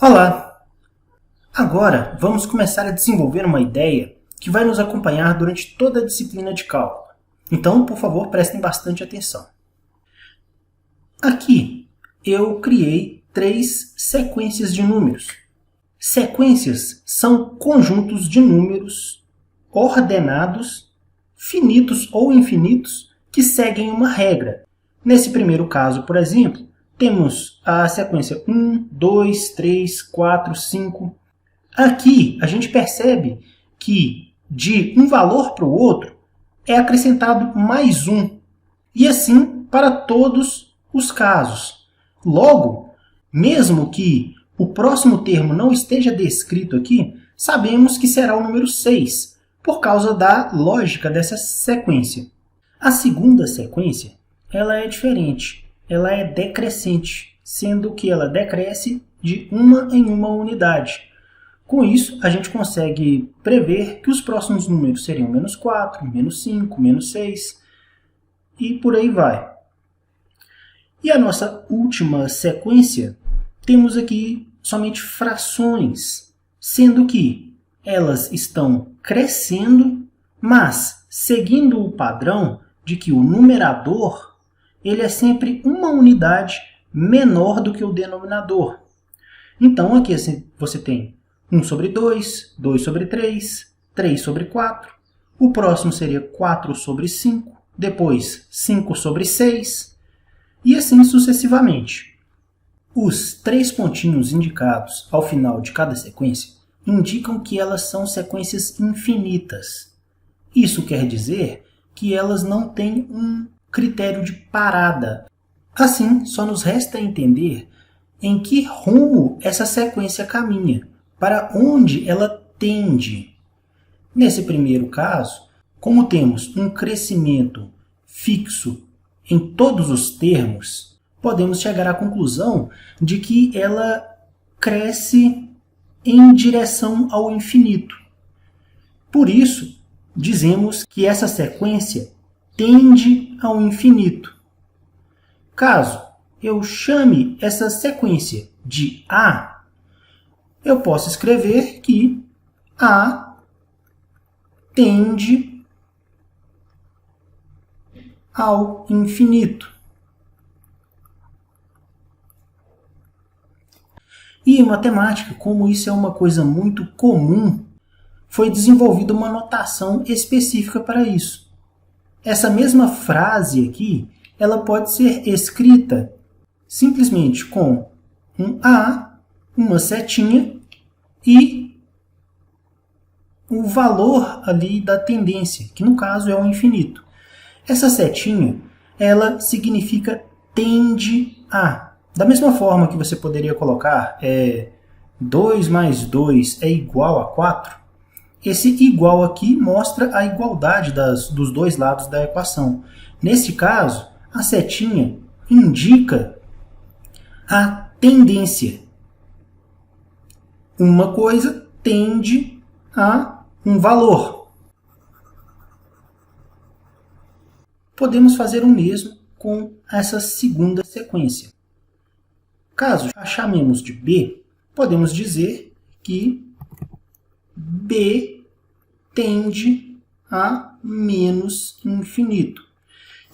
Olá! Agora vamos começar a desenvolver uma ideia que vai nos acompanhar durante toda a disciplina de cálculo. Então, por favor, prestem bastante atenção. Aqui eu criei 3 sequências de números. Sequências são conjuntos de números ordenados, finitos ou infinitos, que seguem uma regra. Nesse primeiro caso, por exemplo, temos a sequência 1, 2, 3, 4, 5. Aqui a gente percebe que de um valor para o outro é acrescentado mais um. E assim para todos os casos. Logo, mesmo que o próximo termo não esteja descrito aqui, sabemos que será o número 6, por causa da lógica dessa sequência. A segunda sequência ela é diferente. Ela é decrescente, sendo que ela decresce de uma em uma unidade. Com isso, a gente consegue prever que os próximos números seriam menos 4, menos 5, menos 6, e por aí vai. E a nossa última sequência, temos aqui somente frações, sendo que elas estão crescendo, mas seguindo o padrão de que o numerador ele é sempre uma unidade menor do que o denominador. Então, aqui você tem 1 sobre 2, 2 sobre 3, 3 sobre 4. O próximo seria 4 sobre 5, depois 5 sobre 6, e assim sucessivamente. Os 3 pontinhos indicados ao final de cada sequência indicam que elas são sequências infinitas. Isso quer dizer que elas não têm um critério de parada. Assim, só nos resta entender em que rumo essa sequência caminha, para onde ela tende. Nesse primeiro caso, como temos um crescimento fixo em todos os termos, podemos chegar à conclusão de que ela cresce em direção ao infinito. Por isso, dizemos que essa sequência tende ao infinito. Caso eu chame essa sequência de A, eu posso escrever que A tende ao infinito. E em matemática, como isso é uma coisa muito comum, foi desenvolvida uma notação específica para isso. Essa mesma frase aqui, ela pode ser escrita simplesmente com um A, uma setinha e o valor ali da tendência, que no caso é o infinito. Essa setinha, ela significa tende a. Da mesma forma que você poderia colocar 2 mais 2 é igual a 4, esse igual aqui mostra a igualdade dos dois lados da equação. Neste caso, a setinha indica a tendência. Uma coisa tende a um valor. Podemos fazer o mesmo com essa segunda sequência. Caso a chamemos de B, podemos dizer que B tende a menos infinito.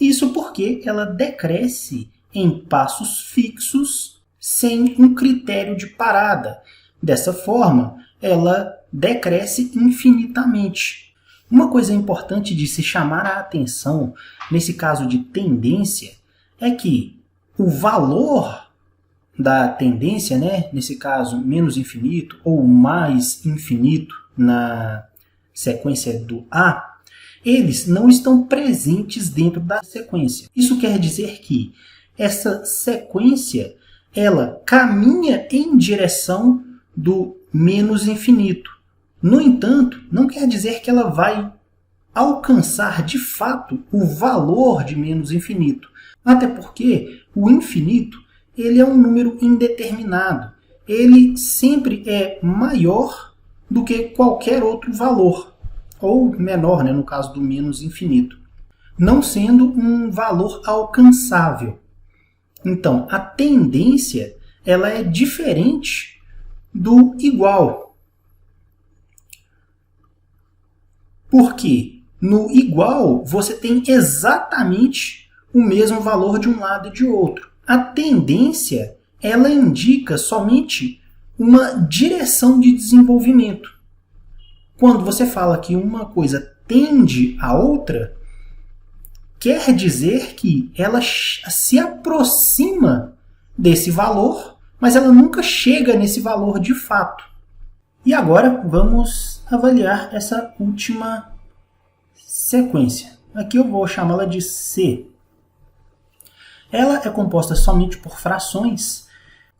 Isso porque ela decresce em passos fixos sem um critério de parada. Dessa forma, ela decresce infinitamente. Uma coisa importante de se chamar a atenção nesse caso de tendência é que o valor da tendência, nesse caso menos infinito ou mais infinito na sequência do A, eles não estão presentes dentro da sequência. Isso quer dizer que essa sequência ela caminha em direção do menos infinito. No entanto, não quer dizer que ela vai alcançar de fato o valor de menos infinito. Até porque o infinito ele é um número indeterminado. Ele sempre é maior do que qualquer outro valor, ou menor, no caso do menos infinito, não sendo um valor alcançável. Então, a tendência ela é diferente do igual. Porque no igual você tem exatamente o mesmo valor de um lado e de outro. A tendência, ela indica somente uma direção de desenvolvimento. Quando você fala que uma coisa tende a outra, quer dizer que ela se aproxima desse valor, mas ela nunca chega nesse valor de fato. E agora vamos avaliar essa última sequência. Aqui eu vou chamá-la de C. Ela é composta somente por frações,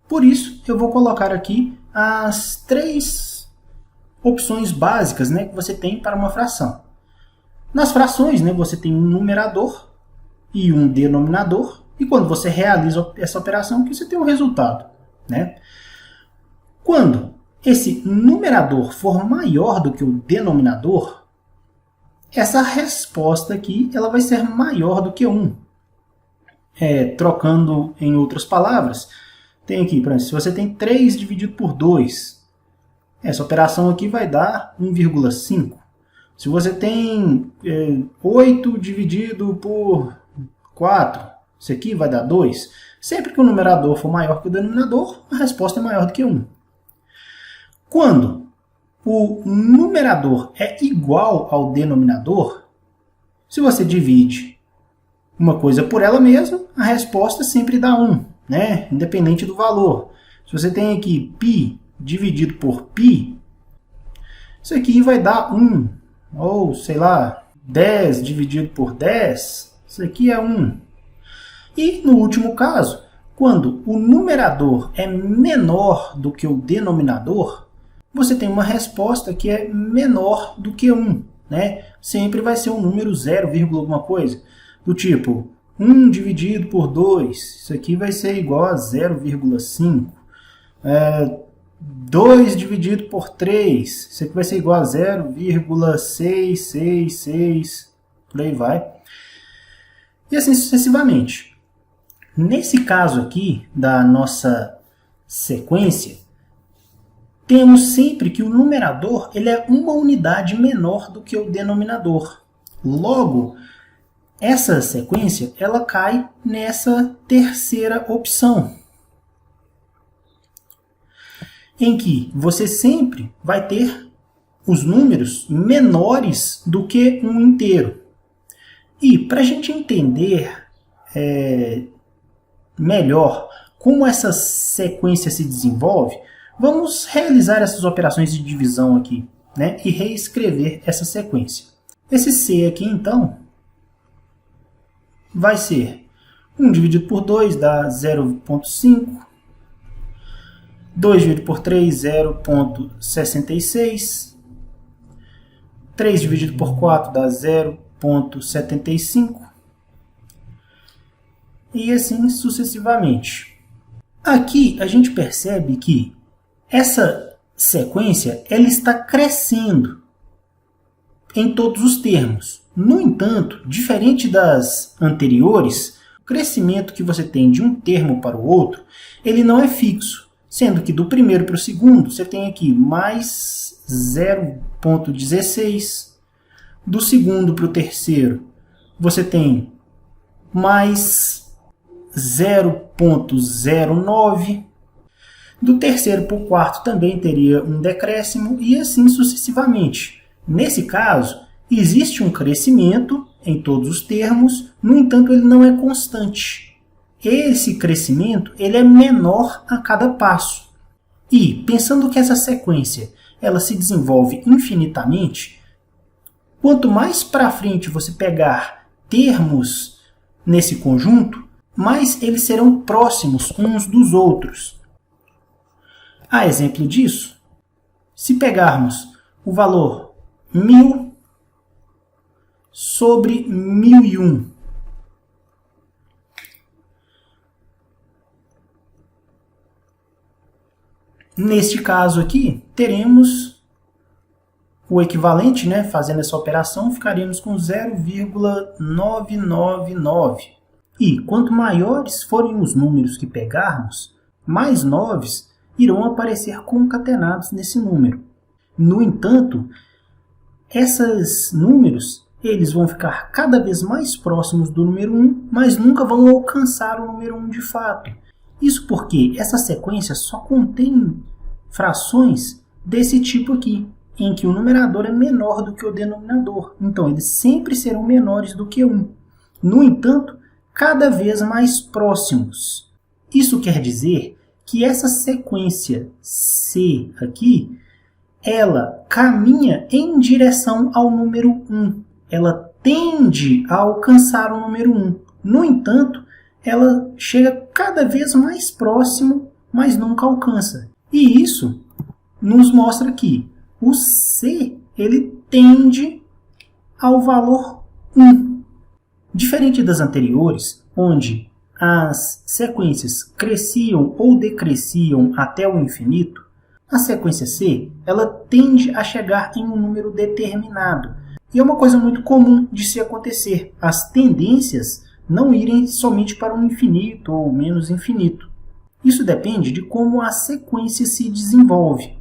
por isso eu vou colocar aqui as 3 opções básicas, que você tem para uma fração. Nas frações, você tem um numerador e um denominador, e quando você realiza essa operação, aqui você tem um resultado. Quando esse numerador for maior do que o denominador, essa resposta aqui ela vai ser maior do que 1. Trocando em outras palavras, tem aqui, por exemplo, se você tem 3 dividido por 2, essa operação aqui vai dar 1,5. Se você tem 8 dividido por 4, isso aqui vai dar 2. Sempre que o numerador for maior que o denominador, a resposta é maior do que 1. Quando o numerador é igual ao denominador, se você divide uma coisa por ela mesma, a resposta sempre dá 1, independente do valor. Se você tem aqui π dividido por π, isso aqui vai dar 1. Ou, sei lá, 10 dividido por 10, isso aqui é 1. E, no último caso, quando o numerador é menor do que o denominador, você tem uma resposta que é menor do que 1. Sempre vai ser um número 0, alguma coisa. Do tipo, 1 dividido por 2, isso aqui vai ser igual a 0,5. 2 dividido por 3, isso aqui vai ser igual a 0,666, por aí vai. E assim sucessivamente. Nesse caso aqui, da nossa sequência, temos sempre que o numerador ele é uma unidade menor do que o denominador. Logo, essa sequência ela cai nessa terceira opção, em que você sempre vai ter os números menores do que um inteiro. E para a gente entender melhor como essa sequência se desenvolve, vamos realizar essas operações de divisão aqui, e reescrever essa sequência. Esse C aqui, então, vai ser 1 dividido por 2 dá 0,5. 2 dividido por 3, 0,66. 3 dividido por 4 dá 0,75. E assim sucessivamente. Aqui a gente percebe que essa sequência ela está crescendo em todos os termos. No entanto, diferente das anteriores, o crescimento que você tem de um termo para o outro, ele não é fixo. Sendo que do primeiro para o segundo, você tem aqui mais 0,16. Do segundo para o terceiro, você tem mais 0,09. Do terceiro para o quarto também teria um decréscimo e assim sucessivamente. Nesse caso, existe um crescimento em todos os termos, no entanto ele não é constante. Esse crescimento ele é menor a cada passo. E, pensando que essa sequência ela se desenvolve infinitamente, quanto mais para frente você pegar termos nesse conjunto, mais eles serão próximos uns dos outros. A exemplo disso, se pegarmos o valor 1000 sobre 1001, neste caso aqui, teremos o equivalente, fazendo essa operação, ficaríamos com 0,999. E quanto maiores forem os números que pegarmos, mais 9s irão aparecer concatenados nesse número. No entanto, esses números eles vão ficar cada vez mais próximos do número 1, mas nunca vão alcançar o número 1 de fato. Isso porque essa sequência só contém frações desse tipo aqui, em que o numerador é menor do que o denominador. Então, eles sempre serão menores do que 1. No entanto, cada vez mais próximos. Isso quer dizer que essa sequência C aqui, ela caminha em direção ao número 1. Ela tende a alcançar o número 1. No entanto, ela chega cada vez mais próximo, mas nunca alcança. E isso nos mostra que o C ele tende ao valor 1. Diferente das anteriores, onde as sequências cresciam ou decresciam até o infinito, a sequência C ela tende a chegar em um número determinado. E é uma coisa muito comum de se acontecer, as tendências não irem somente para o infinito ou menos infinito. Isso depende de como a sequência se desenvolve.